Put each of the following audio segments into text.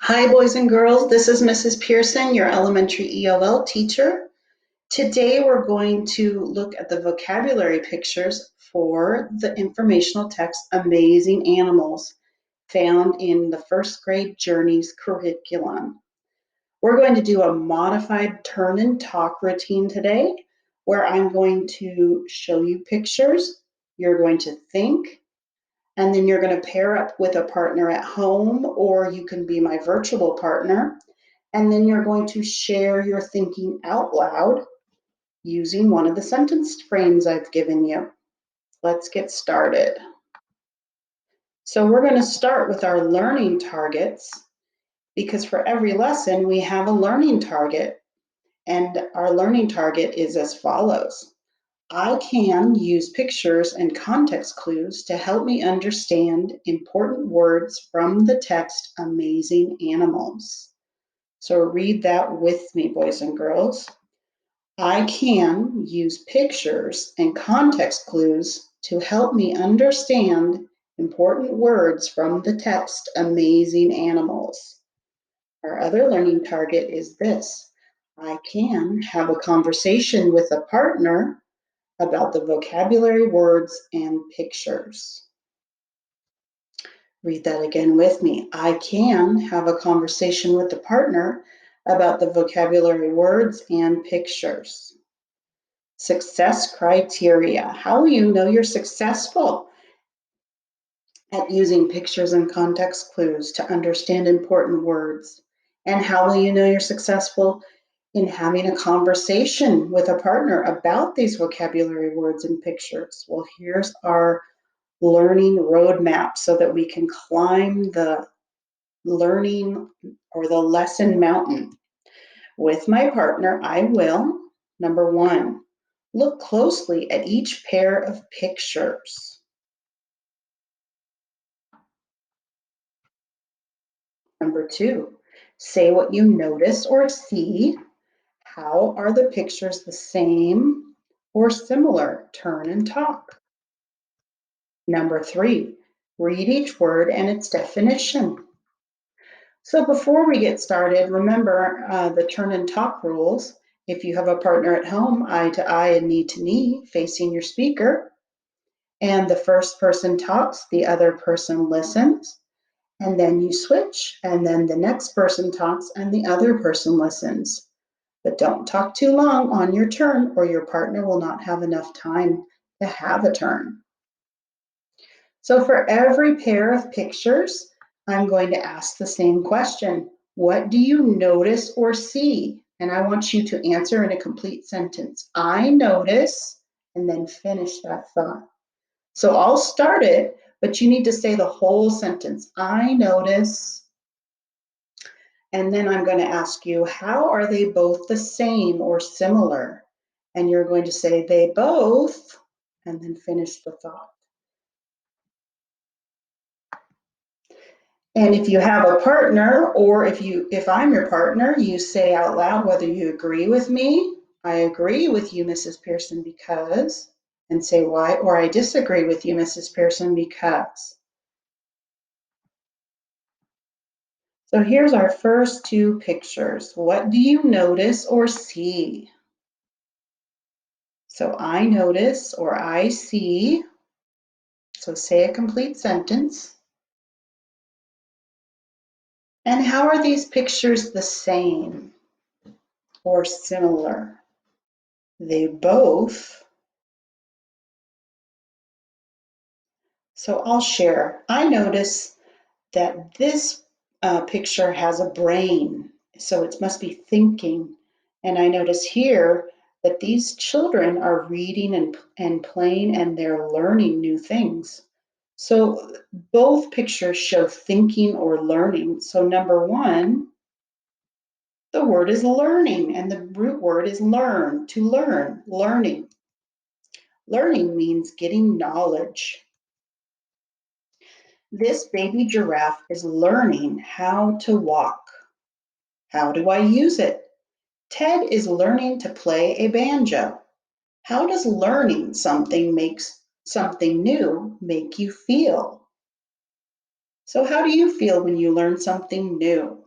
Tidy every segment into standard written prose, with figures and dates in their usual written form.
Hi, boys and girls. This is Mrs. Pearson, your elementary ELL teacher. Today, we're going to look at the vocabulary pictures for the informational text Amazing Animals, found in the first grade Journeys curriculum. We're going to do a modified turn and talk routine today, where I'm going to show you pictures. You're going to think, and then you're going to pair up with a partner at home, or you can be my virtual partner. And then you're going to share your thinking out loud using one of the sentence frames I've given you. Let's get started. So we're going to start with our learning targets, because for every lesson we have a learning target. And our learning target is as follows. I can use pictures and context clues to help me understand important words from the text Amazing Animals. So read that with me, boys and girls. I can use pictures and context clues to help me understand important words from the text Amazing Animals. Our other learning target is this. I can have a conversation with a partner about the vocabulary, words, and pictures. Read that again with me. I can have a conversation with a partner about the vocabulary, words, and pictures. Success criteria. How will you know you're successful at using pictures and context clues to understand important words? And how will you know you're successful in having a conversation with a partner about these vocabulary, words, and pictures? Well, here's our learning roadmap so that we can climb the learning or the lesson mountain. With my partner, I will, number one, look closely at each pair of pictures. Number two, say what you notice or see. How are the pictures the same or similar? Turn and talk. Number three, read each word and its definition. So before we get started, remember the turn and talk rules. If you have a partner at home, eye to eye and knee to knee, facing your speaker, and the first person talks, the other person listens, and then you switch, and then the next person talks and the other person listens. But don't talk too long on your turn, or your partner will not have enough time to have a turn. So for every pair of pictures, I'm going to ask the same question. What do you notice or see? And I want you to answer in a complete sentence. I notice, and then finish that thought. So I'll start it, but you need to say the whole sentence. I notice, and then I'm going to ask you, how are they both the same or similar? And you're going to say they both, and then finish the thought. And if you have a partner, or if I'm your partner, you say out loud whether you agree with me. I agree with you, Mrs. Pearson, because, and say why, or I disagree with you, Mrs. Pearson, because. So here's our first two pictures. What do you notice or see? So I notice or I see. So say a complete sentence. And how are these pictures the same or similar? They both. So I'll share. I notice that this picture has a brain, so it must be thinking. And I notice here that these children are reading and playing, and they're learning new things. So both pictures show thinking or learning. So number one, the word is learning, and the root word is learn, to learn, learning. Learning means getting knowledge. This baby giraffe is learning how to walk. How do I use it? Ted is learning to play a banjo. How does learning something makes something new make you feel? So how do you feel when you learn something new?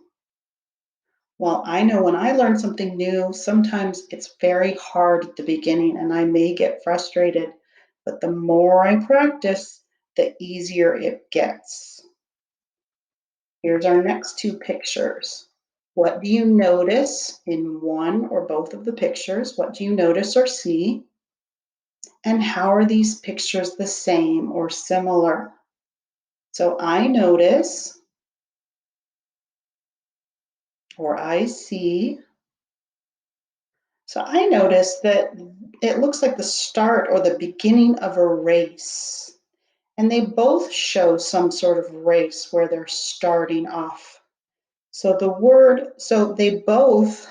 Well, I know when I learn something new, sometimes it's very hard at the beginning and I may get frustrated, but the more I practice, the easier it gets. Here's our next two pictures. What do you notice in one or both of the pictures? What do you notice or see? And how are these pictures the same or similar? So I notice or I see. So I notice that it looks like the start or the beginning of a race. And they both show some sort of race where they're starting off. So they both,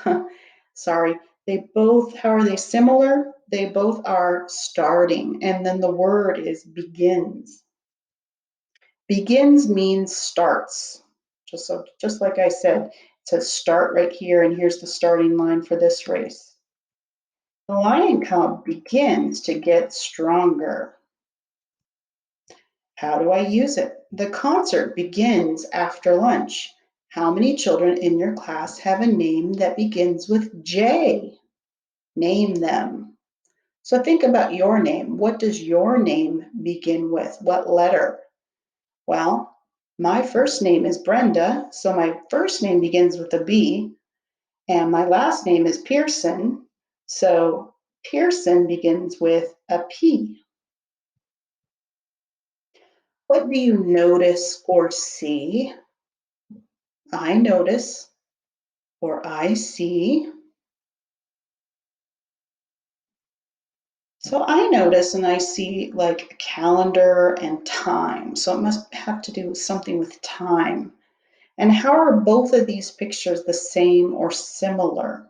sorry, they both, how are they similar? They both are starting. And then the word is begins. Begins means starts. Just like I said, it says start right here, and here's the starting line for this race. The lion cub begins to get stronger. How do I use it? The concert begins after lunch. How many children in your class have a name that begins with J? Name them. So think about your name. What does your name begin with? What letter? Well, my first name is Brenda, so my first name begins with a B, and my last name is Pearson, so Pearson begins with a P. What do you notice or see? I notice or I see. So I notice and I see like a calendar and time. So it must have to do with something with time. And how are both of these pictures the same or similar?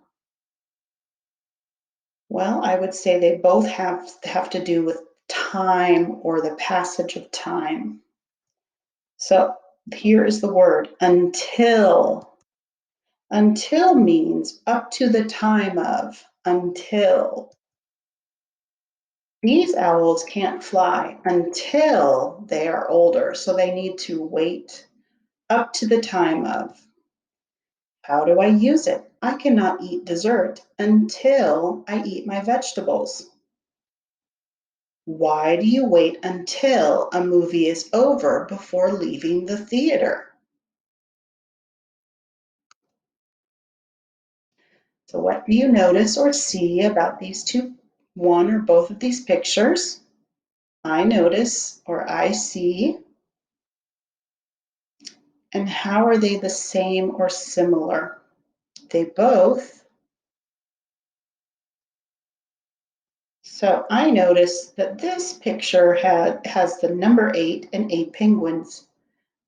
Well, I would say they both have to do with time or the passage of time. So here is the word until. Until means up to the time of, until. These owls can't fly until they are older, so they need to wait up to the time of. How do I use it? I cannot eat dessert until I eat my vegetables. Why do you wait until a movie is over before leaving the theater? So what do you notice or see about these two, one or both of these pictures? I notice or I see. And how are they the same or similar? They both. So I notice that this picture has the number 8 and 8 penguins.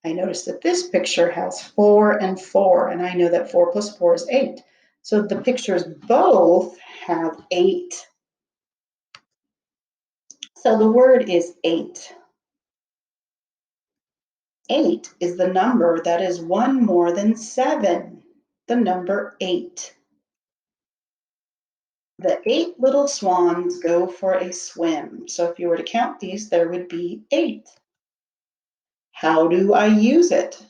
I notice that this picture has 4 and 4, and I know that 4 plus 4 is 8. So the pictures both have 8. So the word is 8. 8 is the number that is one more than 7, the number 8. The 8 little swans go for a swim. So if you were to count these, there would be 8. How do I use it?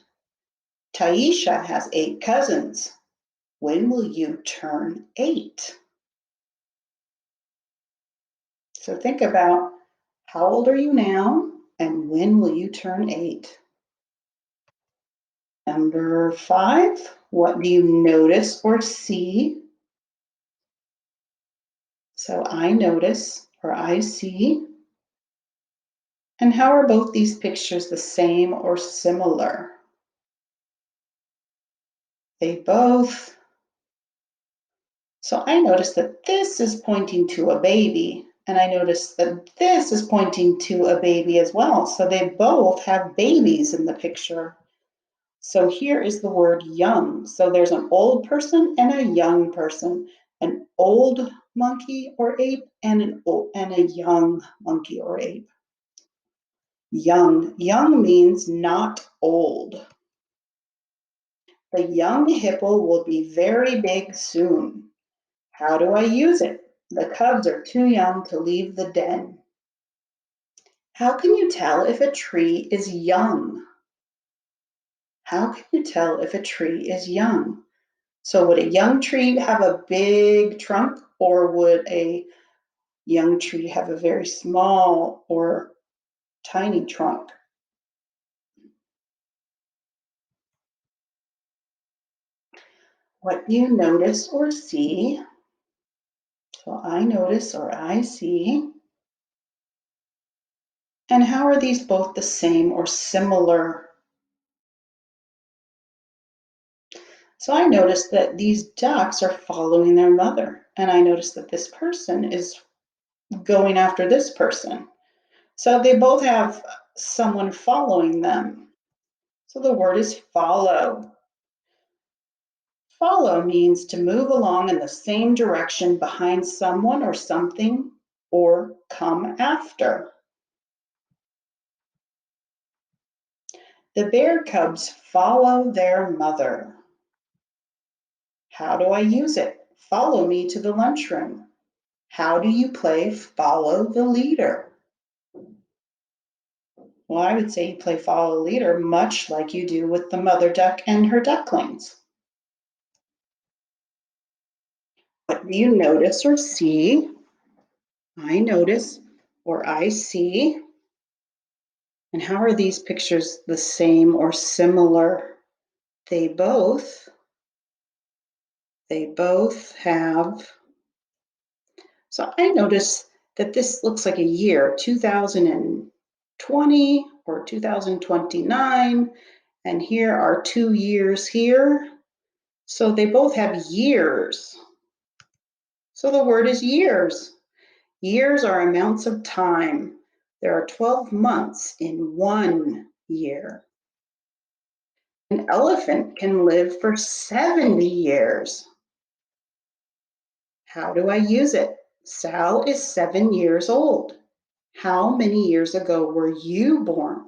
Taisha has 8 cousins. When will you turn 8? So think about how old are you now and when will you turn 8? Number 5, what do you notice or see? So I notice or I see. And how are both these pictures the same or similar? They both. So I notice that this is pointing to a baby, and I notice that this is pointing to a baby as well. So they both have babies in the picture. So here is the word young. So there's an old person and a young person, an old monkey or ape and a young monkey or ape. Young. Young means not old. The young hippo will be very big soon. How do I use it? The cubs are too young to leave the den. How can you tell if a tree is young? How can you tell if a tree is young? So would a young tree have a big trunk, or would a young tree have a very small or tiny trunk? What do you notice or see? So I notice or I see. And how are these both the same or similar? So I notice that these ducks are following their mother, and I notice that this person is going after this person. So they both have someone following them. So the word is follow. Follow means to move along in the same direction behind someone or something, or come after. The bear cubs follow their mother. How do I use it? Follow me to the lunchroom. How do you play follow the leader? Well, I would say you play follow the leader much like you do with the mother duck and her ducklings. What do you notice or see? I notice or I see. And how are these pictures the same or similar? They both have. So I notice that this looks like a year, 2020 or 2029, and here are 2 years here. So they both have years. So the word is years. Years are amounts of time. There are 12 months in 1 year. An elephant can live for 70 years. How do I use it? Sal is 7 years old. How many years ago were you born?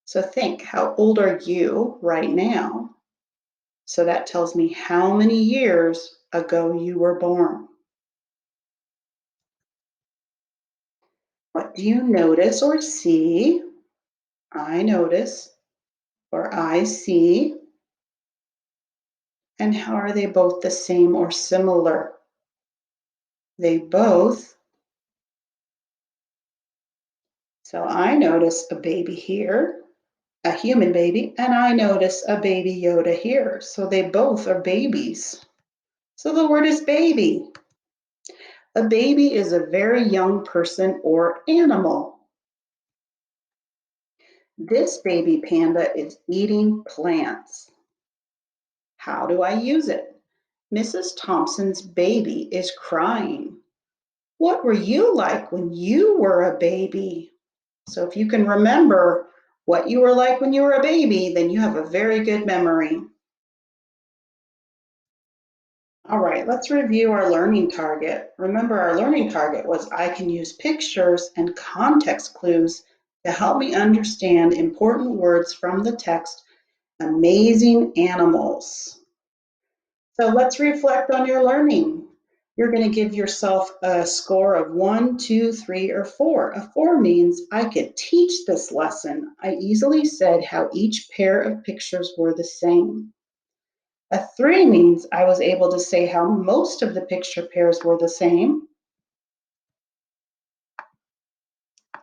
So think, how old are you right now? So that tells me how many years ago you were born. What do you notice or see? I notice or I see. And how are they both the same or similar? They both. So I notice a baby here, a human baby, and I notice a baby Yoda here. So they both are babies. So the word is baby. A baby is a very young person or animal. This baby panda is eating plants. How do I use it? Mrs. Thompson's baby is crying. What were you like when you were a baby? So if you can remember what you were like when you were a baby, then you have a very good memory. All right, let's review our learning target. Remember, our learning target was I can use pictures and context clues to help me understand important words from the text, amazing animals. So let's reflect on your learning. You're going to give yourself a score of 1, 2, 3, or 4. A 4 means I could teach this lesson. I easily said how each pair of pictures were the same. A 3 means I was able to say how most of the picture pairs were the same.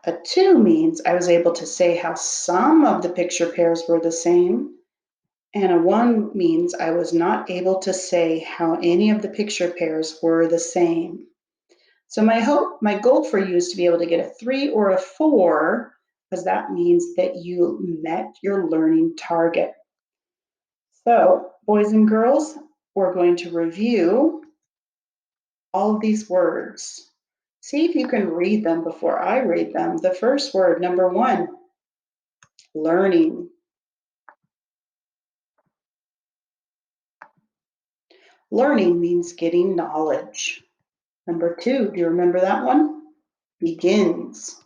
A 2 means I was able to say how some of the picture pairs were the same. And a 1 means I was not able to say how any of the picture pairs were the same. So my goal for you is to be able to get a 3 or a 4, because that means that you met your learning target. So, boys and girls, we're going to review all of these words. See if you can read them before I read them. The first word, number 1, learning. Learning means getting knowledge. Number 2, do you remember that one? Begins.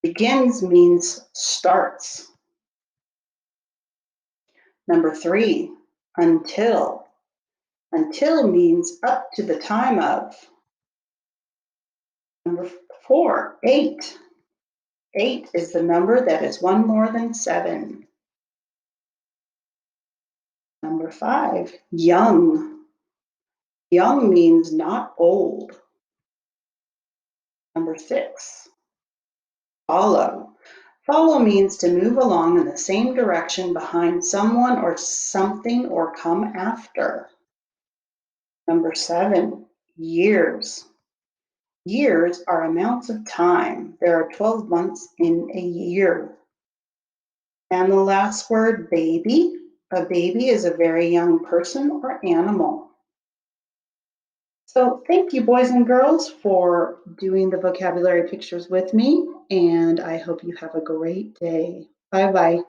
Begins means starts. Number 3, until. Until means up to the time of. Number 4, 8. 8 is the number that is one more than 7. Number Number 5, young. Young means not old. Number 6, follow. Follow means to move along in the same direction behind someone or something or come after. Number 7, years. Years are amounts of time. There are 12 months in a year. And the last word, baby. A baby is a very young person or animal. So thank you, boys and girls, for doing the vocabulary pictures with me, and I hope you have a great day. Bye-bye.